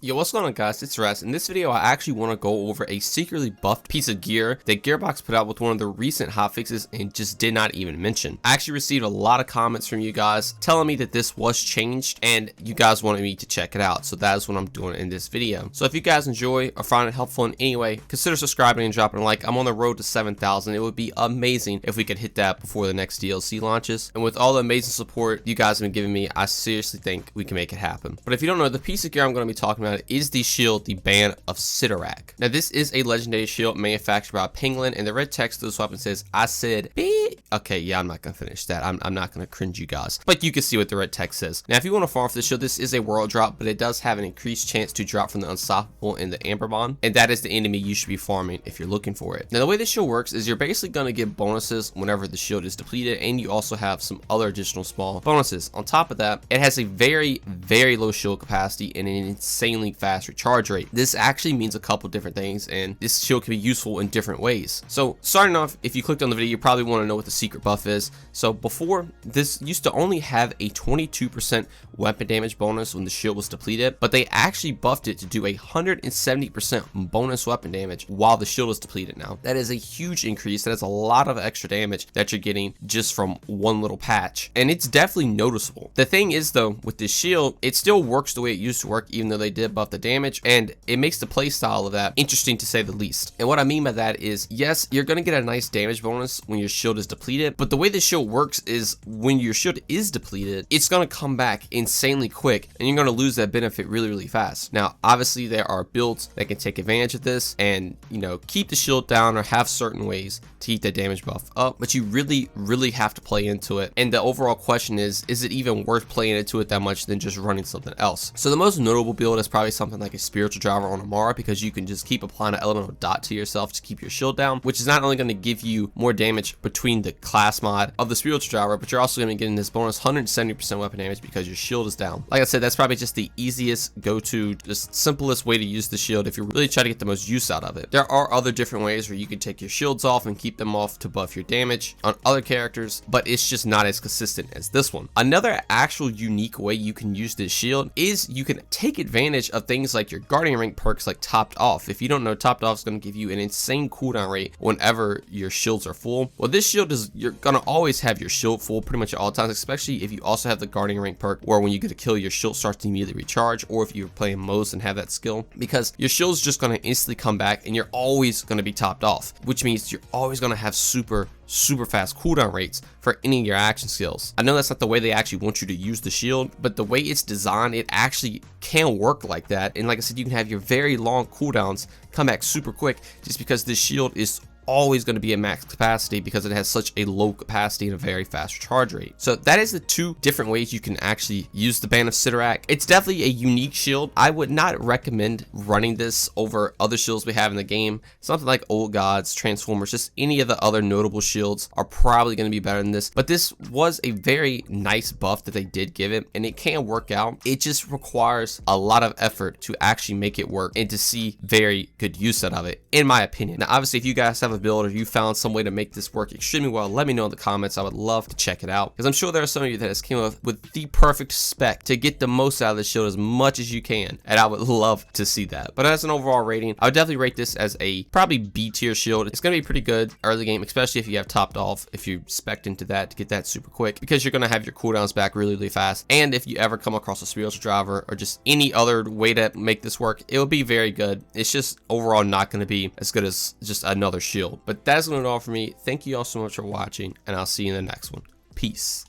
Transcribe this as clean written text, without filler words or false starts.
Yo, what's going on guys, it's Raz. In this video I actually want to go over a secretly buffed piece of gear that Gearbox put out with one of the recent hotfixes and just did not even mention. I actually received a lot of comments from you guys telling me that this was changed and you guys wanted me to check it out, so that is what I'm doing in this video. So if you guys enjoy or find it helpful in any way, consider subscribing and dropping a like. I'm on the road to 7,000. It would be amazing if we could hit that before the next DLC launches, and with all the amazing support you guys have been giving me, I seriously think we can make it happen. But if you don't know, the piece of gear I'm going to be talking about is the shield, the band of Sitorak. Now this is a legendary shield manufactured by Penguin, and the red text of this weapon says, I said beep. Okay, yeah, I'm not gonna finish that. I'm not gonna cringe you guys, but you can see what the red text says. Now if you want to farm for this shield, this is a world drop, but it does have an increased chance to drop from the unstoppable and the amber bond, and that is the enemy you should be farming if you're looking for it. Now the way this shield works is you're basically gonna get bonuses whenever the shield is depleted, and you also have some other additional small bonuses. On top of that, it has a very low shield capacity and an insanely fast recharge rate. This actually means a couple different things, and this shield can be useful in different ways. So starting off, if you clicked on the video, you probably want to know what the secret buff is. So before, this used to only have a 22% weapon damage bonus when the shield was depleted, but they actually buffed it to do a 170% bonus weapon damage while the shield is depleted. Now that is a huge increase. That is a lot of extra damage that you're getting just from one little patch, and it's definitely noticeable. The thing is though, with this shield, it still works the way it used to work, even though they did buff the damage, and it makes the playstyle of that interesting to say the least. And what I mean by that is, yes, you're gonna get a nice damage bonus when your shield is depleted, but the way this shield works is when your shield is depleted, it's gonna come back insanely quick, and you're gonna lose that benefit really fast. Now obviously there are builds that can take advantage of this and, you know, keep the shield down or have certain ways to keep that damage buff up, but you really have to play into it. And the overall question is it even worth playing into it that much than just running something else? So the most notable build is probably something like a spiritual driver on Amara, because you can just keep applying an elemental dot to yourself to keep your shield down, which is not only going to give you more damage between the class mod of the spiritual driver, but you're also going to be getting this bonus 170% weapon damage because your shield is down. Like I said, that's probably just the easiest go-to, just simplest way to use the shield if you're really trying to get the most use out of it. There are other different ways where you can take your shields off and keep them off to buff your damage on other characters, but it's just not as consistent as this one. Another actual unique way you can use this shield is you can take advantage of things like your guardian rank perks like topped off. If you don't know, topped off is going to give you an insane cooldown rate whenever your shields are full. Well, this shield is, you're going to always have your shield full pretty much at all times, especially if you also have the guardian rank perk where when you get a kill, your shield starts to immediately recharge, or if you're playing Mo's and have that skill, because your shield's just going to instantly come back and you're always going to be topped off, which means you're always going to have super fast cooldown rates for any of your action skills. I know that's not the way they actually want you to use the shield, but the way it's designed, it actually can work like that. And like I said, you can have your very long cooldowns come back super quick just because this shield is always going to be at max capacity because it has such a low capacity and a very fast recharge rate. So that is the two different ways you can actually use the band of Sitorak. It's definitely a unique shield. I would not recommend running this over other shields we have in the game. Something like Old Gods, Transformers, just any of the other notable shields are probably going to be better than this, but this was a very nice buff that they did give it, and it can work out. It just requires a lot of effort to actually make it work and to see very good use out of it, in my opinion. Now obviously if you guys have a build or you found some way to make this work extremely well, let me know in the comments. I would love to check it out, because I'm sure there are some of you that has came up with the perfect spec to get the most out of the shield as much as you can, and I would love to see that. But as an overall rating, I would definitely rate this as a probably B tier shield. It's going to be pretty good early game, especially if you have topped off, if you spec into that to get that super quick, because you're going to have your cooldowns back really fast. And if you ever come across a spiritual driver or just any other way to make this work, it will be very good. It's just overall not going to be as good as just another shield. But that's going to do all for me. Thank you all so much for watching, and I'll see you in the next one. Peace.